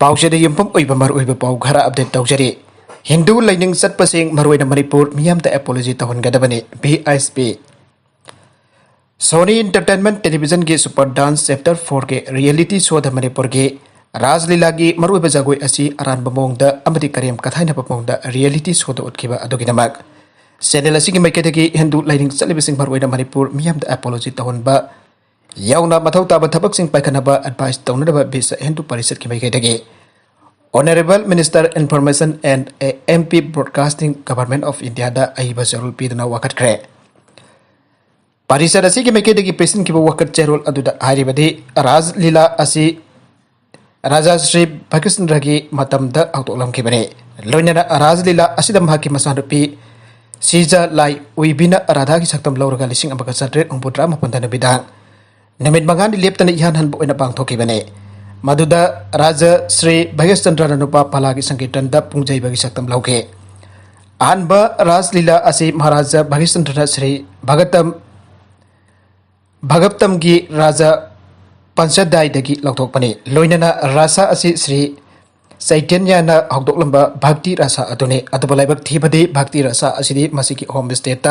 पाउचेदे युम्फम ओइबा मरुइबा पाउ खरा अपडेट तौजरी हिंदू लाइनिंग चटपसिंग मरुइना मणिपुर मियामदा एपोलॉजी तहनगदबनी बीएसपी सोनी एंटरटेनमेंट टेलीविजन के सुपर डांस चैप्टर 4 के रियलिटी शो द मणिपुर के राजलीला की मरुइबा जगोई असि अरानबा मोंगदा अमदि करेम कथाइनबा मोंगदा रियलिटी शो द उतखिबा अदुगिनमक चैनल असि की माइकेदगी हिंदू लाइनिंग चटलिबसिंग मरुइना मणिपुर मियामदा एपोलॉजी तहनबा याउना मथौ ताबा थबकसिंग पाइखनबा एडवाइस तौनदबा बिस हिंदू परिषद की माइकेदगी honourable minister information and MP broadcasting government of India दा अहिबा जरूल पीदना वखटख्रे परिषद असि की माइकेदगी प्रेसिडेंट की वखट चेरोल अदुदा हारिबदि राजलीला असि राजा श्री भगतचंद्र की मतमदा औतोलमखिबने लोइनना राजलीला असिदा महाकी मसानुपी सीजा लाई उइबिना राधा की सक्तम लौरगा लिसिंग अमगा सत्रे उम्पुद्रा मपंदन बिदांग नमित मंगानी लेप्तन इहान हन बोइना पांगथोखिबने मधुदा राजा श्री भगतचंद्र नुपा पला की संकीर्तन द पुंजैबगी सक्तम लौके अहनब राजलीला असि महाराजा भगतचंद्र श्री भगवतम की राजा पंचदायदगी लौथोकपने लोइनना रासा असि श्री चैतन्यना हौदोकलंबा भक्ति रसा अदुने अदबलाइबक थीबदे भक्ति रसा असिदि मसिकी होम स्टेट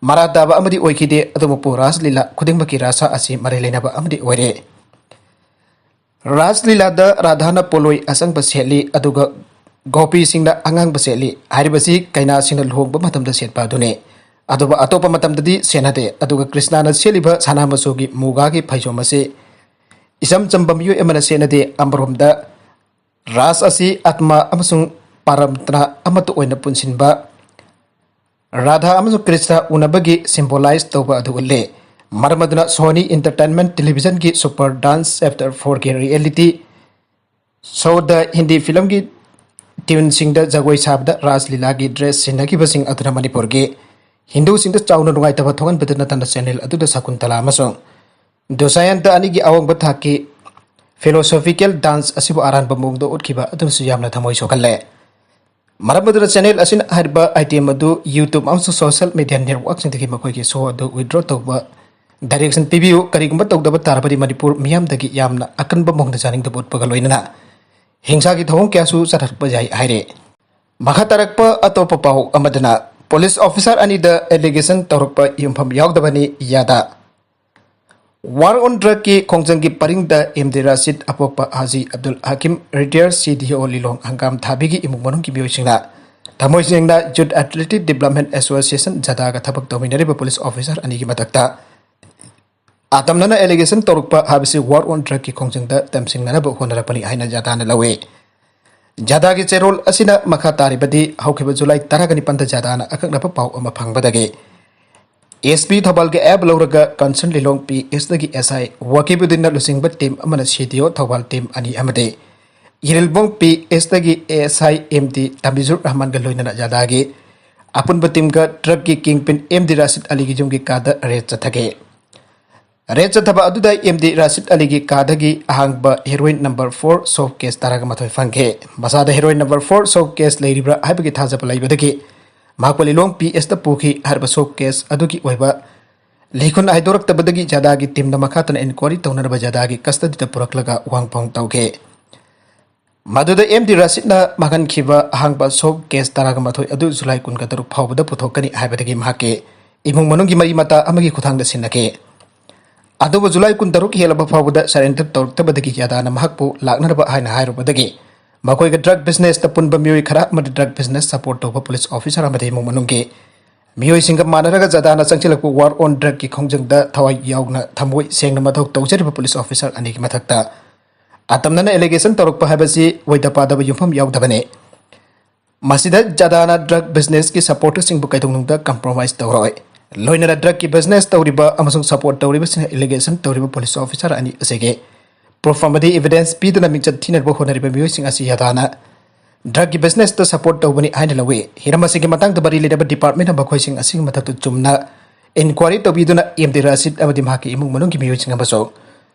मरादाबा अमदि ओइखिदे अदुमपु राजलीला खुदिंबकी रासा असि मरे लेनाबा अमदि ओइरे राजलीला द राधाना पोलोई असंग सेली अदुगा गोपी सिंह अंगांग सेली हारिबसी कैना सिंह लुहोंगबा मतमदा सेटपा अदुने अदुबा अतोपा मतमददी सेनादे अदुगा कृष्णाना सेलिबा साना मसोगी मुगागी फैजोमसे इसम चंबमियो एमना सेनादे अमरोमदा रास असि आत्मा अमसुंग पारमतना अमत ओइना पुनसिनबा राधा अमसुंग कृष्ण उनबगी सिंबोलाइज तौबा अदुगले मरमदना सोनी एंटरटेनमेंट टेलीविजन की सुपर डांस चैप्टर 4 के रियलिटी शो द हिंदी फिल्म की ट्यून सिंह द जगोई साबदा राजलीला की ड्रेस सिनकी बसिंग अदुना मणिपुर के हिंदू सिंह द चाउना नुगाइतबा थोगन बदना तन चैनल अदुदा सकुंतला अमसुंग दोसायन द अनिगी आवंग बथाकी फिलोसॉफिकल डांस असिबु आरान बमोंग दो उठखिबा अदुसु यामना थमोय सोकल्ले मरमदुरा चैनल असिन हरबा आइटम अदु यूट्यूब अमसु सोशल मीडिया नेटवर्क सिंदगी मखोय के शो अदु विड्रॉ तौबा डायरेक्शन पीबीयू करीगुंबा तौदब तारबदी मणिपुर मियामदगी यामना अकनबा मोंगदा जानिंग बोटपगा लोइनना हिंसा की थोंग क्यासु चरखपा जाय हाइरे मखा तरकपा अतोपा पाउ अमदना पुलिस ऑफिसर अनी द एलिगेशन तौरकपा युमफम यावदबनी यादा वार ऑन ड्रग की खोंजंग की परिंग द एमडी राशिद अपोपा हाजी अब्दुल हकीम रिटायर सीडीओ लिलोंग हंगाम थाबी की इमुंग मनुंग की मियोइसिंगना थमोइसिंगना जुट एथलेटिक डेवलपमेंट एसोसिएशन जदागा थबक तौमिनरिबा पुलिस ऑफिसर अनी की मतकता आतमना एलिगेशन तौरकपा हाबिसि वार ऑन ड्रग की खोंजंग द तमसिंगनबा होनरपनी हाइना जदाना लवे जदा की चेरोल असिना मखा तारिबदी हौखिबा जुलाई 10 पंद जदाना अकंगनबा पाउ अमा फंगबदगे एसपी थौबाल के एब लौरगा कंसर्न लिलोंग पी एसदगी एसआई वकीबुदिन लुसिंगबा टीम अमना सीडीओ थौबाल टीम अनि अमदे इरिलबोंग पी एसदगी एसआई एमडी तमिजुर रहमान ग लोइना जदागे अपुनबा टीम का ट्रक की किंगपिन एमडी राशिद अली की जुमगी कादा रेट चथगे रेट चथबा अदुदा एमडी राशिद अली की कादगी अहांगबा हेरोइन नंबर 4 सोफ केस ताराग मथोय फंगे मसादा हेरोइन नंबर 4 सोफ केस लेरिब्रा हाइबगी थाजबा लैबदगी माकवलिलोंग पी एस द पुखी हरबा सोफ केस अदुगी ओइबा लेखुन आइदोरक्तबदगी जदागी टीम द मखातन इनक्वायरी तौनरबा जदागी कस्टडी द पुरकलगा वांगपोंग तौगे मदुदा एमडी राशिदना मगन खिबा अहांगबा सोफ केस ताराग मथोय अदु जुलाई 19 फावबदा पुथोकनी हाइबदगी माके इमुंग मनुंगी मरी मता अमगी खुथांग द सिनके अदुबा जुलाई 19 हेलबा फावबदा सरेंडर तौरक्तबदगी जदाना महकपु लाकनरबा हाइना हाइरुबदगी मकोई के ड्रग बिजनेस तपुन बमियोई खरा मद ड्रग बिजनेस सपोर्ट तौबा पुलिस ऑफिसर अमदे मनुंगे मियोई सिंग मानरगा जदाना संगचिलकु वार ऑन ड्रग की खोंजंग द थवाई याउना थमोई सेंगना मथौ तौजरिबा पुलिस ऑफिसर अनि की मथकता आतमना एलिगेशन तौरकपा हाबसी वैदपादबा युमफम याउदबने मसिदा जदाना ड्रग बिजनेस की सपोर्ट सिंगबु कैदोंनुंगदा कंप्रोमाइज तौरoi लोइनरा ड्रग की बिजनेस तौरिबा अमसुंग सपोर्ट तौरिबा सिंग एलिगेशन तौरिबा पुलिस ऑफिसर अनि असेगे प्रूफ अमदी एविडेंस पीदना मिंचत थिनरबो होनरिबा मियोइसिंग असि यादाना ड्रग की बिजनेस तो सपोर्ट तौबनी हाइन लवे हिरमसी के मतंग बरी लेदब डिपार्टमेंट बखोइसिंग असि मथक चुमना इंक्वायरी तौबिदुना एमडी राशिद अमदी माकी इमुंग मनुंग की मियोइसिंग अमसो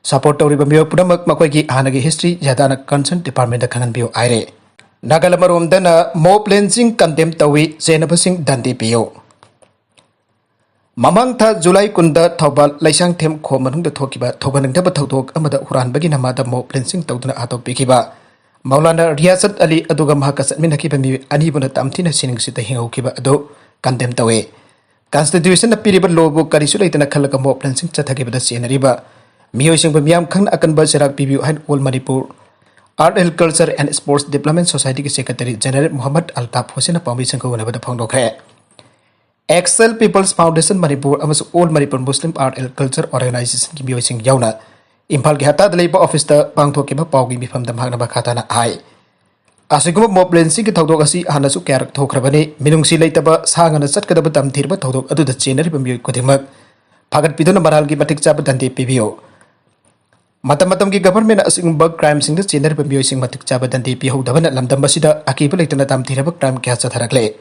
सपोर्ट तौरिबा मियो पुनमक मकोइगी हानगी हिस्ट्री यादाना कंसर्न डिपार्टमेंट खनन बियो आइरे नागालमरोमदना मोब लेंसिंग कंडेम तौवी जेनबसिंग दंदी पियो ममंग था जुलाई 19 थौबाल लैसांग थेम खो मनुंग द थोकिबा थोगनंगदब थौथोक अमदा हुरानबगी नमादा मोब लेंसिंग तौदना आतोक पिखिबा Maulana Riyazat Ali aduga mahaka satminakhiba mi anibuna tamthina siningsita hingaukiba adu condemn tawe. Constitution na piriba lobu karisu leitana khalaga moplan sing chathagibada senariba miyoising bamyam khang akanba serak pibiu han all Manipur Art and Culture and Sports Development Society ki Secretary General Muhammad Altaf Hussain pambi sangko nabada phangdokhe. Excel People's Foundation Manipur amas All Manipur Muslim Art and Culture Organization ki miyoising yauna Imphal ki hata dalaiba office ta pangthokiba pawgi mifam dam hagna bakhatana ai. Asiguma moblensi ki thodok asi hanasu kyarak thokrabani minungsi leitaba sangana satkadaba tamthirba thodok aduda chenari bamiyoi kodimak phagat piduna maral ki matik chaba dante pibio. Matam ki government asingba crime sing the chenari bamiyoi sing matik chaba dante piho dabana lamdam basida akiba leitana tamthirba crime kya chatharakle.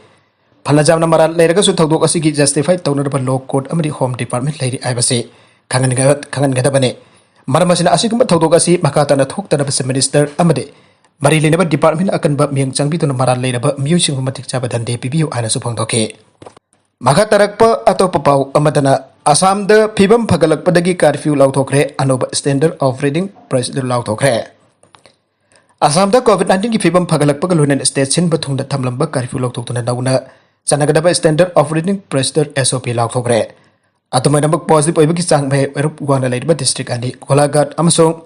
Phalajamna maral leiraga su thodok asi ki justify tawnarba law court amadi home department leiri aibase khangan gadabane. Maramasina asiguma thodok asi makatana thoktana base minister amade Marilinaba department akan ba miyang changbi to maral leiraba miyusing matik chaba dande pibiu ana supang doke. Maka tarakpa atau papau amadana Assam da pibam pagalak padagi curfew lauthokre anoba standard of reading president lauthokre. Assam da COVID-19 ki pibam pagalak pagalunan state sin bathung da thamlamba curfew lauthokna nauna sanagadaba standard of reading president SOP lauthokre. Atumay nambak positive oiba ki chang bhai erup gwana leiraba district ani Golagat amasong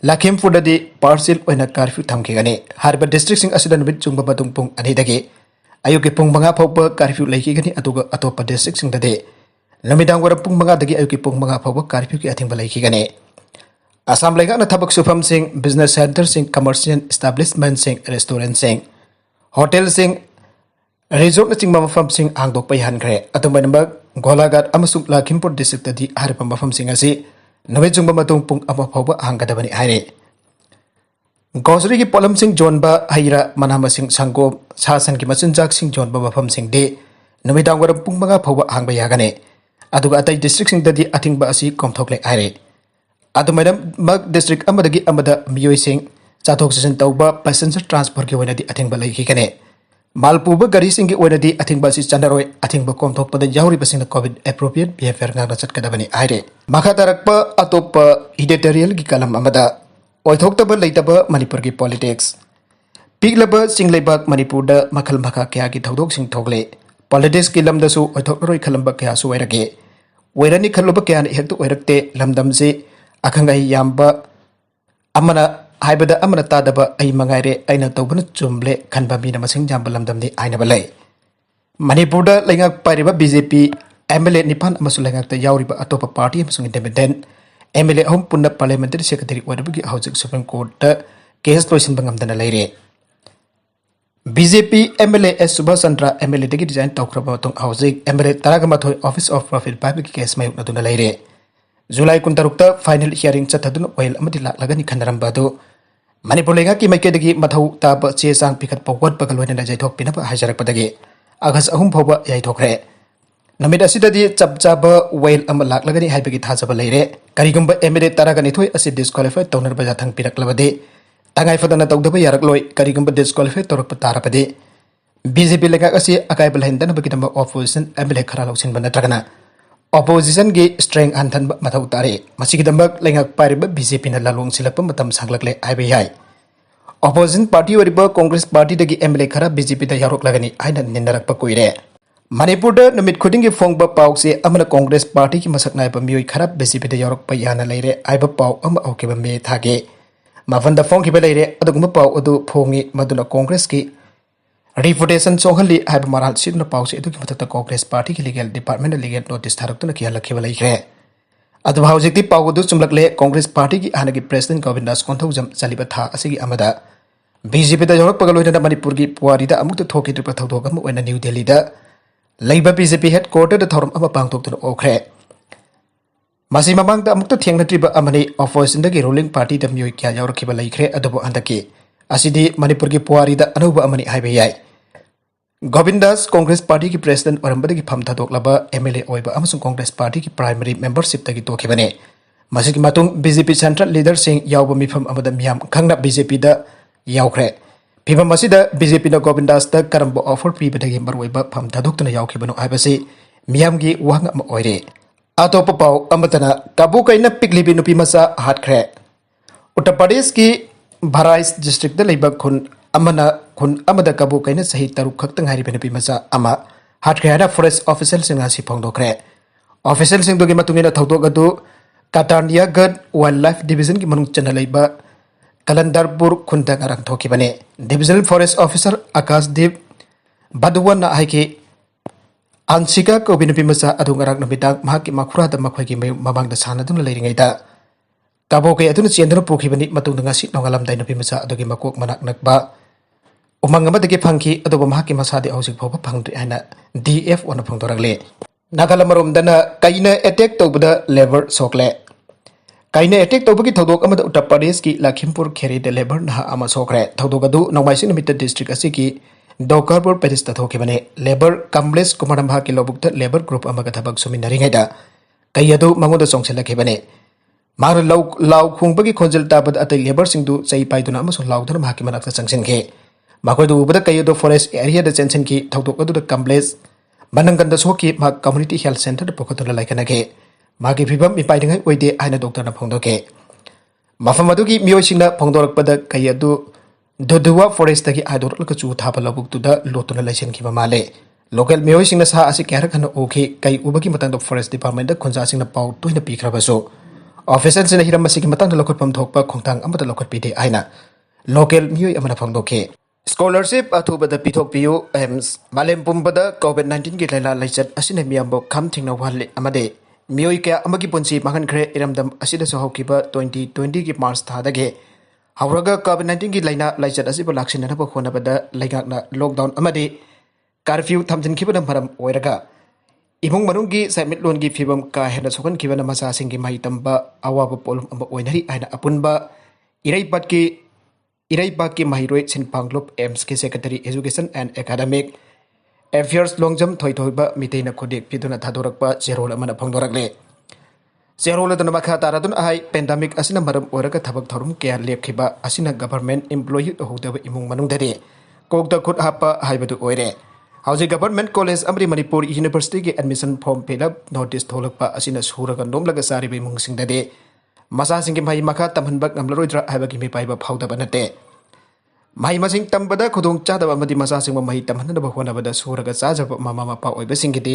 Lakhimpur dadi partial oina curfew thamkigani harba district sing asida numit chungba batung pung ani dagi ayuki pung manga phawba curfew leikigani aduga atopa district sing dade namidang wara pung manga dagi ayuki pung manga phawba curfew ki athingba leikigani Assam laika na thabak sufam sing business center sing commercial establishment sing restaurant sing hotel sing resort na chingma mafam sing angdok pai hankre atumba nambak Golagat amasung Lakhimpur district dadi harba mafam sing asi Nawe jungba matung pung ama phawba hanggadabani haire. Grocery ki polam sing jonba haira manama sing sanggo sasan ki machinjak sing jonba mafam sing de nawe dangwara pung manga phawba hangba yagane. Aduga atai district sing dadi athingba asi komthokle haire. Adu madam mag district amadagi amada miyoi sing chathok sasan tauba passenger transport ki wenadi athingba lai kane. Malpuba gari sing ki wenadi athingba si chandaroi athingba komthokpada yauri basing COVID appropriate behavior nga rachat kadabani haire. Makatarakpa atopa editorial ki kalam amada oithoktaba leitaba Manipur ki politics piglaba singlebak Manipur da makhal makha kya ki thodok sing thogle politics ki lamda su oithokroi khalamba kya su wairage wairani khalloba kya ni hektu wairakte lamdam se akhangai yamba amana haibada amana tadaba ai mangaire aina tawbana chumble khanba mina masing jamba lamdam ni aina balai Manipur da lengak pariba BJP MLA Nipan amasung lengakta yauriba atopa party amasung independent MLA ahum punna parliamentary secretary wadabagi haujik Supreme Court da case loisin bangamdana leire BJP MLA S Subhash Chandra MLA dagi design tawkraba batong haujik MLA taragamathoi Office of Profit Public case mayuk naduna leire July 16 final hearing chathaduna oil amadi laklagani khanaramba do Manipur lengak ki maikadagi mathau taba che sang pikat pawat pagalwana jaithok pinaba hajarakpadagi Agas ahum phawba yaithokre Namit asidadi chapchaba wail ama laklagani haibagi thajaba leire karigumba MLA taragani thoi asi disqualify tawnar baja thang piraklabade tangai fadana tawdaba yarakloi karigumba disqualify tawrak patarapade BJP lengak asi akai balhendana bagidamba opposition MLA khara lausin bana tragana opposition gi strength anthan mathau tare masigidamba lengak pariba BJP na lalong silakpa matam sanglakle aibai hai opposition party wariba Congress party dagi MLA khara BJP da yarok lagani aina ninnarakpa koire Manipur da namit khuding gi phongba paw se amana Congress party ki masak nai ba mioi khara BJP da yarok pa yana leire aiba paw ama auke ba me thage mafanda phong ki ba leire aduguma paw adu phongi maduna Congress ki reputation sohali aiba maral sidna paw se adu ki matak Congress party ki legal department legal notice tharak tuna ki halakhe ba leire adu haujikti paw adu chumlakle Congress party ki hanagi president Govind Das Konthau jam chaliba tha asigi amada BJP da yarok pa galoina Manipur gi puari da amuk thoki trip thodok am oina New Delhi da Laiba BJP headquarter da thorum ama pangthokna okre Masi mamang da amuk thengna triba amani opposition da gi ruling party da mioi kya yaurkhiba laikre adubo andaki asidi Manipur gi puari da anuba amani haibe yai Govind Das Congress party ki president orambada gi pham thadok laba MLA oiba amasung Congress party ki primary membership da gi tokhibane masi ki matung BJP central leader sing yawba mifam amada miyam khangna BJP da yaukre Pibam masida BJP na Govind Das da karamba offer pibadagi marwaiba pham thadokna yaukibano aibasi miyamgi wahang ama oire atopa paw amatana kabu kaina piklibi nupi masa hatkre Uttar Pradesh ki Barais district leba khun amada kabu kaina sahi taruk khaktang hari benapi masa ama hatkaya forest official singa si phongdokre official sing dogi matungina thodok adu Katarnia Gad Wildlife Division ki manung chana leba Kalandarpur khundang arang thoki bane divisional forest officer Akashdeep Baduwan na haiki Ansika ko benapi masa adu ngarak nabitang mahaki makhura da makhoi ki mamang da sana dun leiringai da Kabo kay aduna siyendra pukhi bani matung nga si nongalam dai nabi masa adogi makok manak nakba umang ama dagi phangki adoba mahaki masadi ausik phoba phangdri aina DF wana phangdoragle nagalamarom dana kaina attack tobda labor sokle kaina attack tobagi thodok amada Uttar Pradesh ki Lakhimpur Kheri de labor na ama sokre thodok adu nongmaisi namita district asiki Dokarpur Paris ta thoki bane labor Kamlesh Kumar mahaki lobukta labor group amaga thabak suminari ngaida kayadu mangoda songselakhe bane Mar lau khungbagi khonjel tabad atai labor singdu chai paiduna amasung laudana mahaki manakta changsinke makoi du ubada kayo forest area da chenchen ki thodok adu da Kamlesh mananganda soki ma community health center da pokotula laikanage magi phibam ipaidingai oide aina doctor na phongdoke mafam adu ki miyoi singna phongdorakpada kayo du Dodua forest tagi ador laka chu thapa labuk tu da lotuna laisen ki male local miyoi singna sa asi kyara kana oke kai ubagi matang da forest department da khonja singna pau toina pikhrabaso Official sina hiram masiki matang da lokot pam thokpa khongtang amata lokot pide aina local miyoi amana phangdoke scholarship athuba da pithok piu aims malem pumbada COVID-19 ki laila laichat asina miyambo kham thingna wale amade miyoi kya amagi punsi mahan khre iramdam asida so haukiba 2020 ki March tha dage hauraga COVID-19 ki laina laichat asiba laksina na khona bada laigakna lockdown amade curfew thamjin khibana maram oiraga Imong manunggi samit lon gi fibam ka hena sokan kibana masa singgi mai tamba awaba polum amba oinari aina apunba irai ki mahiroi sin panglop AIMS ki secretary education and academic affairs longjam thoi ba miteina khodik piduna thadorakpa zerol amana phangdorakle zerol aduna makha taradun ahai pandemic asina maram oraga thabak thorum kya lepkhiba asina government employee hodaba imong manung dare kokda khut hapa haibadu oire Housing Government College Amri Manipur University ki admission form fill up notice tholakpa asina suraga nomlaga sari be mung singdade masa singki mai makha tamhanbak namlaroidra haibagi mi paiba phauda banate mai masing tambada khudung chadaba amadi masa singma mai tamhanaba honabada suraga chajaba mama mapa oiba singidi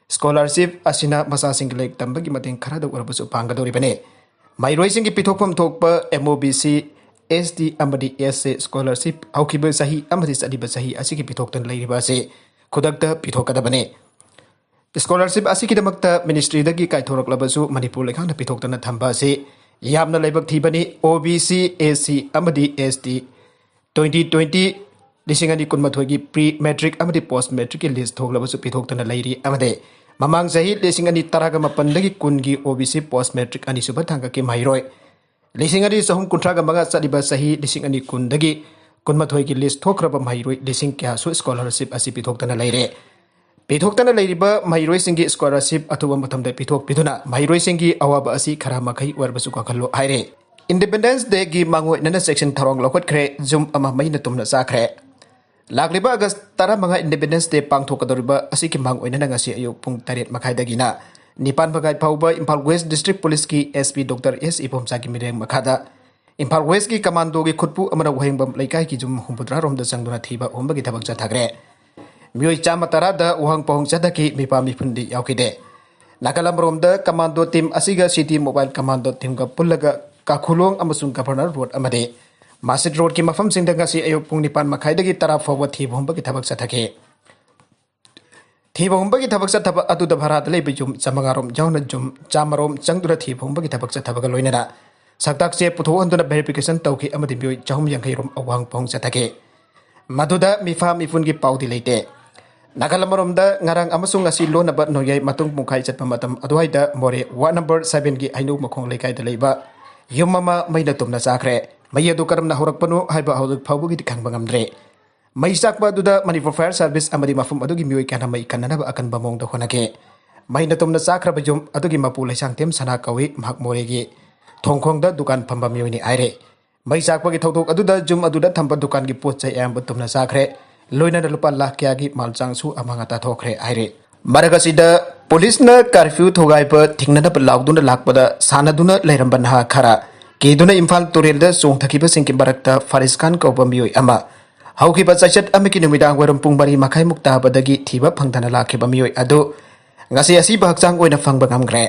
scholarship asina masa singki lek tambagi mating kharada urabasu pangadori bane mai roi singki pithokpam thokpa MOBC SD amadi SC scholarship aukiba sahi amadi sadiba sahi asiki pithoktan leiriba se khudakta pithokadabane scholarship asiki damakta ministry dagi kaithorak labasu manipur lekhana pithoktana thamba se yamna leibak thibani OBC AC amadi SD 2020 lisingani kunmathoi gi pre matric amadi post matric ki list thoklabasu pithoktana leiri amade mamang sahi lisingani taraga mapan dagi kungi OBC post matric ani suba thanga ki mairoi lisingani sahum kuntraga manga sadiba sahi lisingani kundagi kunmathoi ki list thokraba mairoi lising kya su scholarship asi pithoktana leire Pithoktan leiriba mahiroi singi scholarship atuba matamda pithok piduna mahiroi singi awaba asi khara makai warbasu ka khallo haire Independence Day gi mangoi nana section tharong lokot khre zum ama maina tumna sakre Lagliba August tara manga Independence Day pangthokadoriba asi ki mangoi nana ngasi ayuk pung 8 makhai dagina nipan bagai phauba Imphal West District Police ki SP Dr. S Ipomsa ki mireng makhada Imphal West ki commando gi khutpu amana wahengbam laikai ki zum humpudra romda sangduna thiba omba gi thabak cha thagre Miyoi chama tarada uhang pohong chadaki mipa mipundi yaukide. Nakalam romda commando team asiga city mobile commando team ka pullaga kakhulong amasung governor road amade. Masit road ki mafam singdaga si ayok pung nipan makhaidagi tara forward thi bomba ki thabak sathake. Thi bomba ki thabak sathaba atu da bharat lei bijum chamangarom jauna jum chamarom changdura thi bomba ki thabak sathabaga loinana. Saktak se putho anduna verification tauki amadi miyoi chahum yangai rom awang pohong sathake. Maduda mifa mifun ki paudi leite. Nagalamoromda ngarang amasung asi lo nabat noyai matung mungkai chatpa matam aduaida more wa number 7 gi ainu makhong lekai da leiba yumama maina tumna sakre mayadu karamna horakpanu haiba hawduk phawbu gi dikhang bangamdre mai sakba duda Manipur Fire Service amadi mafum adugi miyoi kana mai kanana ba akan bamong da honake maina tumna sakra bajum adugi mapu laisang tem sana kawi mahak more gi thongkhong da dukan phamba miyoi ni aire mai sakba gi thodok aduda jum aduda thamba dukan gi pot chai am tumna sakre Loina da lupa lah kya gi malchang su amangata thokre aire Maragasida police na curfew thogai pa thingna da lockdown da lakpada sanaduna leiramba na khara ꯀꯤꯗꯨꯅ ꯏꯝꯐꯥꯜ ꯇꯨꯔꯦꯜꯗ ꯆꯣꯡꯊꯈꯤꯕꯁꯤꯡꯒꯤ ꯃꯔꯛꯇ ꯐꯥꯔꯤꯁ ꯈꯥꯟ ꯀꯧꯕ ꯃꯤꯑꯣꯏ ꯑꯃ ꯍꯧꯈꯤꯕ ꯆꯩꯆꯠ ꯑꯃꯒꯤ ꯅꯨꯃꯤꯗꯥꯡ ꯋꯥꯏꯔꯝ ꯄꯨꯡ 4:30 ꯇꯥꯕꯗꯒꯤ ꯊꯤꯕ ꯐꯪꯗꯅ ꯂꯥꯛꯈꯤꯕ ꯃꯤꯑꯣꯏ ꯑꯗꯨ ngasi asiba hakchang oina fangba ngamgre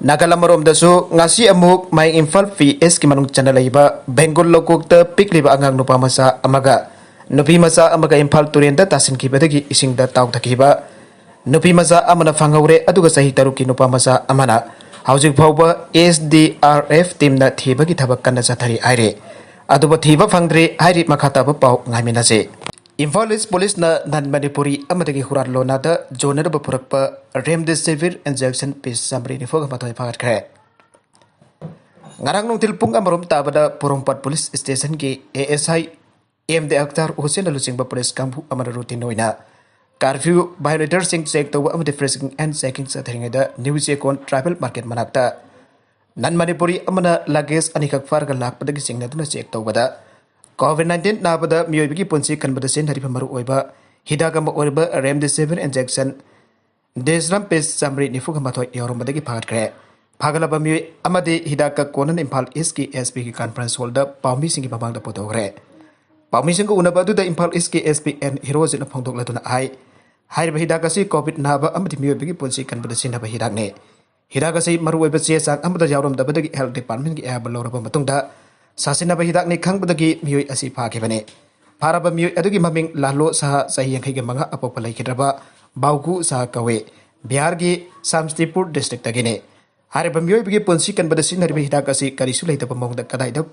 nagala maromdasu ngasi amuk mai imphal PS ki manung chana leiba bengal lokokta pikliba angang nupa masa amaga nupi masa amaga imphal turenda tasin ki badagi isingda taw thakiba nupi masa amana fangaure aduga sahi taruki nupa masa amana haujik phawba SDRF team na thiba ki thabak kana chathari aire aduba thiba fangdre hairi makhata ba paw ngaiminase Imphal East Police na nan Manipuri amadagi huran lona da joner ba purakpa remdesivir injection piece samri ni foga matoi phagat kre ngarang nung tilpung amarom tabada porompat police station ki ASI MD Akhtar Hussein Alusing ba police kampu amara routine noina curfew violator sing check to amade fresking and checking sa theringa da news econ tribal market manakta nan Manipuri amana luggage anikak farga lakpadagi singna duna check to bada COVID-19 nabada miyoibiki punsi kanbada sen hari pamaru oiba hidagama oiba remdesivir injection desram pes samri nifuga mathoi yorombadagi phagat kre phagalaba miyoy amade hidaka konan Imphal East ki SP ki conference hall da pawmi singi babangda potogre pawmi singu unabadu da Imphal East ki SPN heroes na phongdok laduna ai hairiba hidaka si COVID naba amadi miyoibiki punsi kanbada sen haba hidagne hidaka si maru oiba che sang amada yawrom da badagi health department ki aba loraba matungda Sasinaba hidak ni khangpadagi miyoi asi phakibane pharaba miyoi adugi maming lalo saha sahi yankhai ge manga apokpa laikhidraba baugu saha kawe Bihar gi Samstipur district tagine hariba miyoi bigi punsi kanbada sinariba hidak asi karisu laitaba mongda kadaida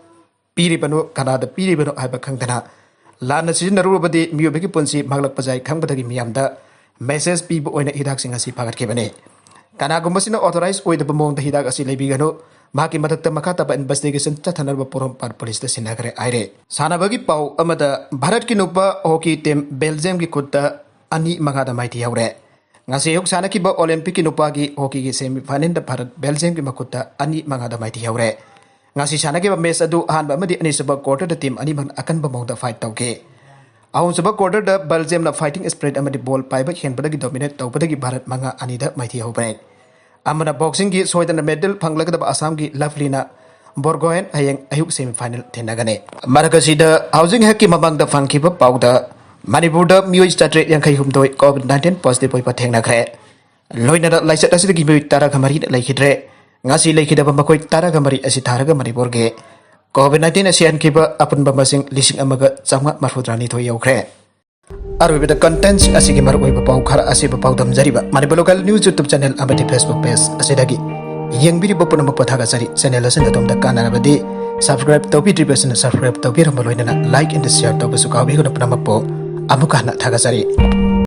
piribano kanada piribano haiba khangdana lana sijinarubadi miyoi bigi punsi maglak pajai khangpadagi miyamda message pibu oina hidak sing asi phagatkhibane kanagummasina authorize oidaba mongda hidak asi leibigano Maki matakta makataba investigation chathanarba porompat police da sinagre aire sanabagi pau amada Bharat ki nupa hockey team Belgium ki kutta ani magada maiti yaure ngasi yok sanaki ba Olympic ki nupa ki hockey ki semi final da Bharat Belgium ki makutta ani magada maiti yaure ngasi sanaki ba match adu hanba amadi ani saba quarter da team ani man akan ba mongda fight tauke ahun saba quarter da Belgium na fighting spirit amadi ball paiba henbadagi dominate tawbadagi Bharat manga ani da maiti yaure amana boxing ki soidana medal phanglagda Assam ki Lovelina Borgohen hayeng ayuk semi final thenagane margasida housing hack ki mamang da phangkiba pauda Manipur da miyoi statre yankhai humdoi COVID-19 positive oi pathengna khre loina da laisat asidi miyoi tara gamari laikhidre ngasi laikhidaba makoi tara gamari asi tharaga Manipur ge COVID-19 asian kiba apun bamasing lising amaga changma marfudrani thoi yaukhre Arwibida contents asigi maroi bapau khara asiba paudam jariba Manipur local news YouTube channel amati Facebook page asidagi yengbiri bopuna mapathaga jari channel asin dom da kana badi subscribe topi tribesan subscribe topi ramaloina like and share topi sukawi gona pnamapo amuka na thaga jari